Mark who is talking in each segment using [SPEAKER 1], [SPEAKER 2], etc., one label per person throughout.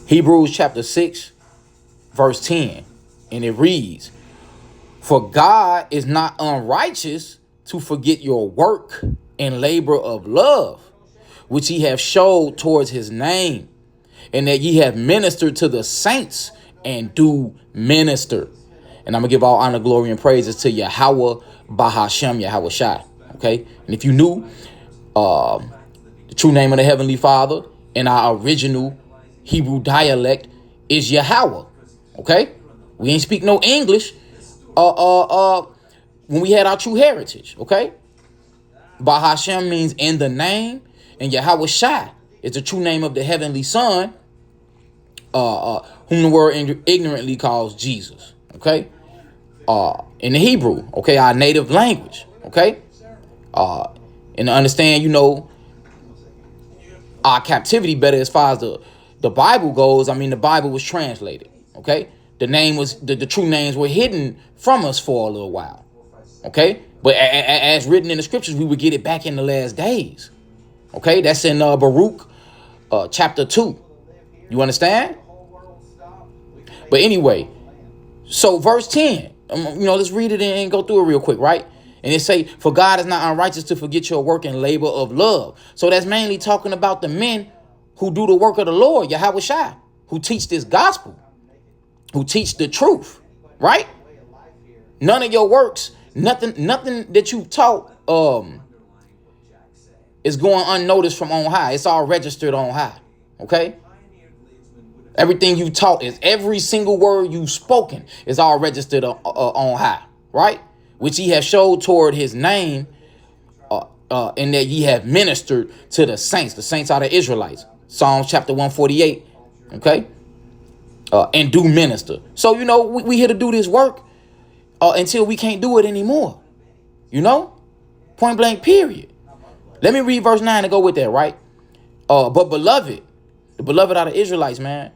[SPEAKER 1] Hebrews chapter 6, verse 10. And it reads, "For God is not unrighteous to forget your work and labor of love, which ye have showed towards his name, and that ye have ministered to the saints and do minister." And I'm going to give all honor, glory, and praises to Yahweh Bahashem, Yahweh Shai. Okay? And if you knew, the true name of the Heavenly Father in our original Hebrew dialect is Yahweh. Okay? We ain't speak no English when we had our true heritage. Okay? Bahashem means in the name, and Yahweh Shai is the true name of the Heavenly Son, whom the world ignorantly calls Jesus. Okay? In the Hebrew, okay, our native language. Okay? And to understand, our captivity better as far as the Bible goes. I mean, the Bible was translated. Okay? The name was the true names were hidden from us for a little while. Okay? But as written in the scriptures, we would get it back in the last days. Okay? That's in Baruch chapter 2. You understand? But anyway, so verse 10, let's read it and go through it real quick, right? And it say, "For God is not unrighteous to forget your work and labor of love." So that's mainly talking about the men who do the work of the Lord, Yahweh Shai, who teach this gospel, who teach the truth, right? None of your works, nothing that you've taught is going unnoticed from on high. It's all registered on high, okay? Everything you taught is every single word you've spoken is all registered on high, right? Which ye have showed toward his name, and that ye have ministered to the saints. The saints are the Israelites. Psalms chapter 148, okay? And do minister. So, we here to do this work until we can't do it anymore. Point blank, period. Let me read verse 9 to go with that, right? But beloved, the beloved are the Israelites, man.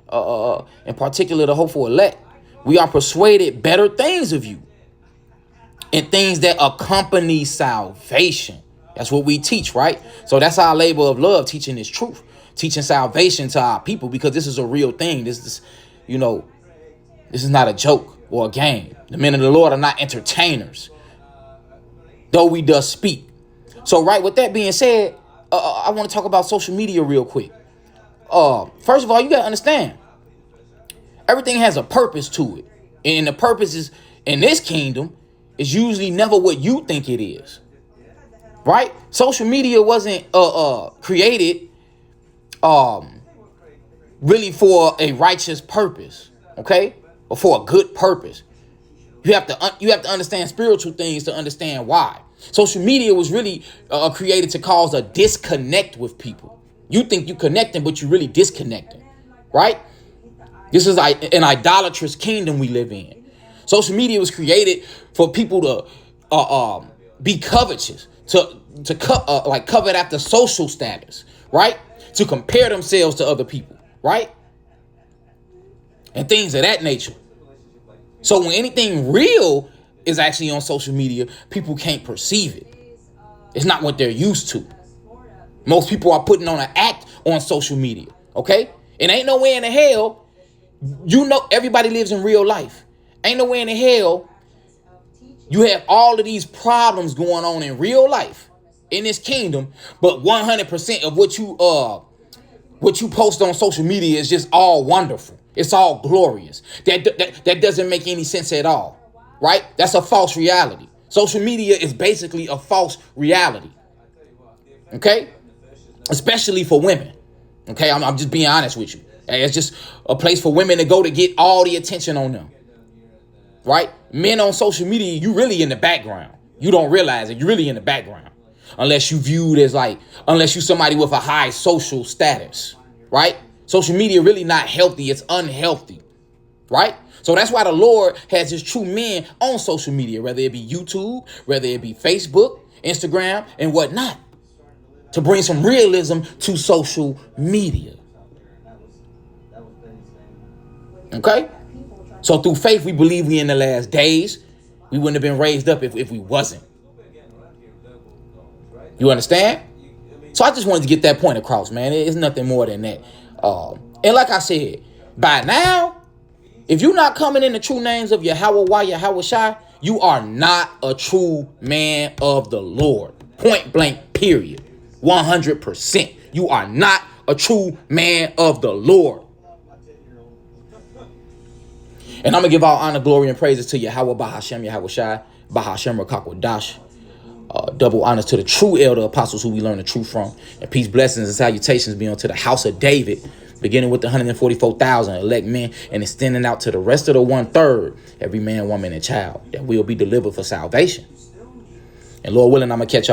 [SPEAKER 1] In particular, the hopeful elect. We are persuaded better things of you, and things that accompany salvation. That's what we teach, right? So that's our labor of love, teaching this truth, teaching salvation to our people, because this is a real thing. This is not a joke or a game. The men of the Lord are not entertainers, though we does speak. So, right, with that being said, I want to talk about social media real quick. First of all, you got to understand, everything has a purpose to it. And the purpose is, in this kingdom, is usually never what you think it is. Right? Social media wasn't created really for a righteous purpose, okay? Or for a good purpose. You have to understand spiritual things to understand why. Social media was really created to cause a disconnect with people. You think you connecting, but you really disconnecting, right? This is an idolatrous kingdom we live in. Social media was created for people to be covetous, to covet after social status, right? To compare themselves to other people, right? And things of that nature. So when anything real is actually on social media, people can't perceive it. It's not what they're used to. Most people are putting on an act on social media, okay? And ain't no way in the hell, everybody lives in real life. Ain't no way in the hell you have all of these problems going on in real life in this kingdom, but 100% of what you post on social media is just all wonderful. It's all glorious. That doesn't make any sense at all, right? That's a false reality. Social media is basically a false reality, okay? Especially for women, okay? I'm just being honest with you. It's just a place for women to go to get all the attention on them. Right? Men on social media, you really in the background. You don't realize it. You're really in the background. Unless you viewed as unless you somebody with a high social status. Right? Social media really not healthy. It's unhealthy. Right? So that's why the Lord has his true men on social media, whether it be YouTube, whether it be Facebook, Instagram, and whatnot, to bring some realism to social media. Okay? So through faith, we believe we in the last days. We wouldn't have been raised up if we wasn't. You understand? So I just wanted to get that point across, man. It's nothing more than that. And like I said, by now, if you're not coming in the true names of Yahweh, Yahweh Shai, you are not a true man of the Lord. Point blank, period. 100%. You are not a true man of the Lord. And I'm going to give all honor, glory, and praises to Yahweh, Bahashem, Yahweh Shai, Bahashem, Rakakwadash. Double honors to the true elder apostles who we learn the truth from. And peace, blessings, and salutations be unto the house of David, beginning with the 144,000 elect men and extending out to the rest of the 1/3, every man, woman, and child that will be delivered for salvation. And Lord willing, I'm going to catch y'all.